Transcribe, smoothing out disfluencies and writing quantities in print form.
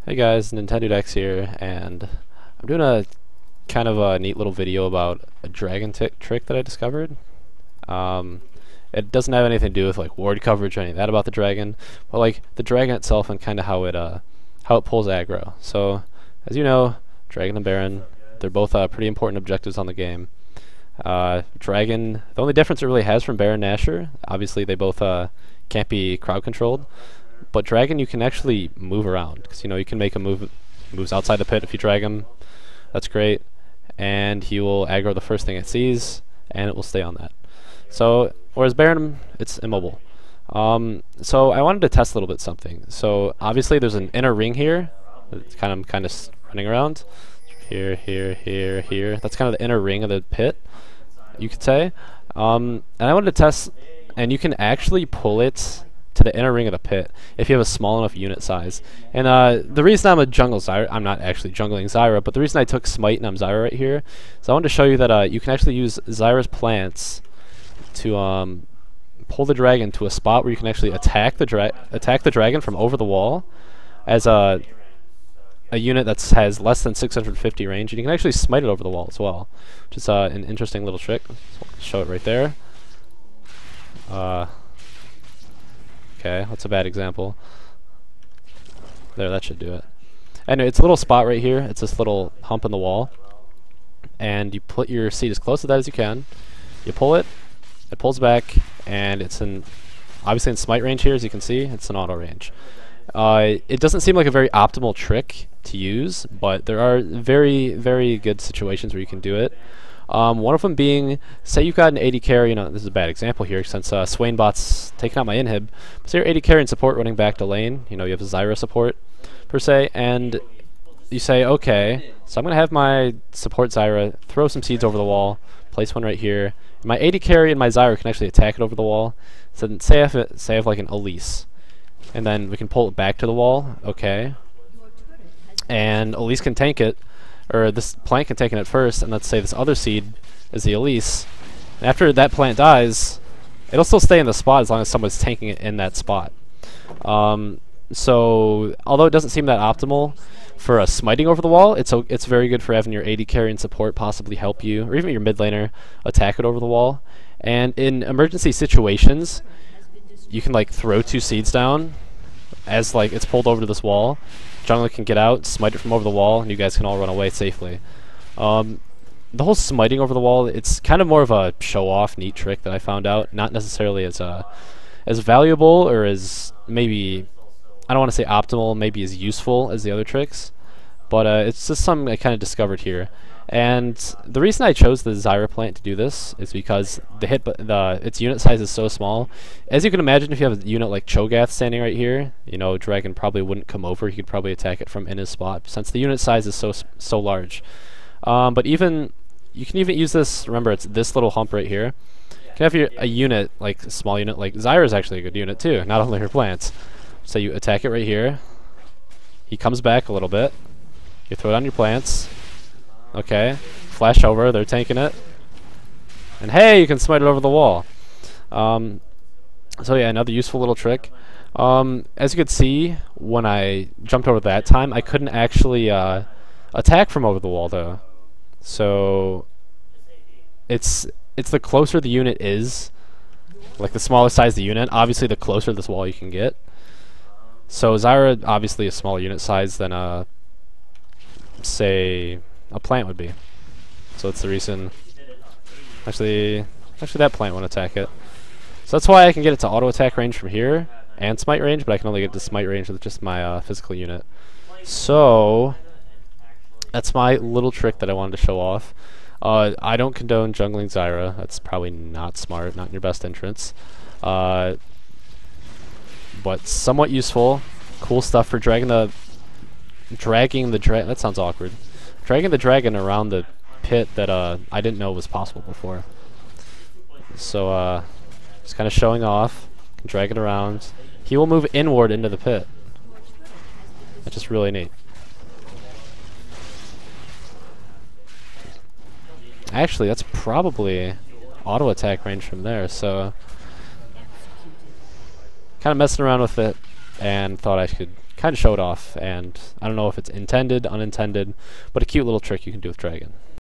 Hey guys, NintendudeX here, and I'm doing a kind of a neat little video about a dragon trick that I discovered. It doesn't have anything to do with like ward coverage or any of that about the dragon, but like the dragon itself and kind of how it pulls aggro. So, as you know, dragon and baron, they're both pretty important objectives on the game. Dragon, the only difference it really has from baron and Asher, obviously they both can't be crowd controlled. But dragon, you can actually move around because you can make a moves outside the pit if you drag him. That's great, and he will aggro the first thing it sees, and it will stay on that. So whereas Baron, it's immobile. So I wanted to test a little bit something. So obviously there's an inner ring here. It's kind of running around here, here, here, here. That's kind of the inner ring of the pit, you could say. And I wanted to test, and you can actually pull it to the inner ring of the pit if you have a small enough unit size. And the reason I'm a jungle Zyra, I'm not actually jungling Zyra, but the reason I took Smite and I'm Zyra right here is I wanted to show you that you can actually use Zyra's plants to pull the dragon to a spot where you can actually attack the dragon from over the wall as a unit that has less than 650 range, and you can actually smite it over the wall as well, which is an interesting little trick. So I'll show it right there. Okay, that's a bad example. There, that should do it. Anyway, it's a little spot right here. It's this little hump in the wall. And you put your seed as close to that as you can. You pull it, it pulls back, and it's obviously in smite range here, as you can see. It's in auto range. It doesn't seem like a very optimal trick to use, but there are very, very good situations where you can do it. One of them being, say you've got an AD carry, this is a bad example here since Swainbot's taking out my inhib, but say you're AD carry and support running back to lane, you have a Zyra support, per se, and you say, okay, so I'm going to have my support Zyra throw some seeds over the wall, place one right here, and my AD carry and my Zyra can actually attack it over the wall, so then say I have like an Elise, and then we can pull it back to the wall, okay, and Elise can tank it, or this plant can take it first, and let's say this other seed is the Elise. And after that plant dies, it'll still stay in the spot as long as someone's tanking it in that spot. So, although it doesn't seem that optimal for a smiting over the wall, it's very good for having your AD carry and support possibly help you, or even your mid laner, attack it over the wall. And in emergency situations, you can like throw two seeds down as like it's pulled over to this wall. Jungler can get out, smite it from over the wall, and you guys can all run away safely. The whole smiting over the wall, it's kind of more of a show-off, neat trick that I found out. Not necessarily as valuable or as maybe, I don't want to say optimal, maybe as useful as the other tricks. But it's just something I kind of discovered here. And the reason I chose the Zyra plant to do this is because its unit size is so small. As you can imagine, if you have a unit like Cho'Gath standing right here, Dragon probably wouldn't come over. He could probably attack it from in his spot since the unit size is so large. But you can even use this. Remember, it's this little hump right here. You can have a unit like a small unit like Zyra is actually a good unit too, not only her plants. So you attack it right here. He comes back a little bit. You throw down your plants. Okay, flash over, they're tanking it. And hey, you can smite it over the wall. So yeah, another useful little trick. As you could see, when I jumped over that time, I couldn't actually attack from over the wall though. So it's the closer the unit is, like the smaller size the unit, obviously the closer this wall you can get. So Zyra, obviously a smaller unit size than say a plant would be. So that's the reason. Actually that plant won't attack it. So that's why I can get it to auto attack range from here and smite range, but I can only get to smite range with just my physical unit. So that's my little trick that I wanted to show off. I don't condone jungling Zyra. That's probably not smart, not in your best interests. But somewhat useful. Cool stuff for dragging the dragon. That sounds awkward. Dragging the dragon around the pit that I didn't know was possible before. So just kind of showing off. Drag it around. He will move inward into the pit. That's just really neat. Actually, that's probably auto attack range from there. So kind of messing around with it and thought I could kind of show it off, and I don't know if it's intended, unintended, but a cute little trick you can do with Dragon.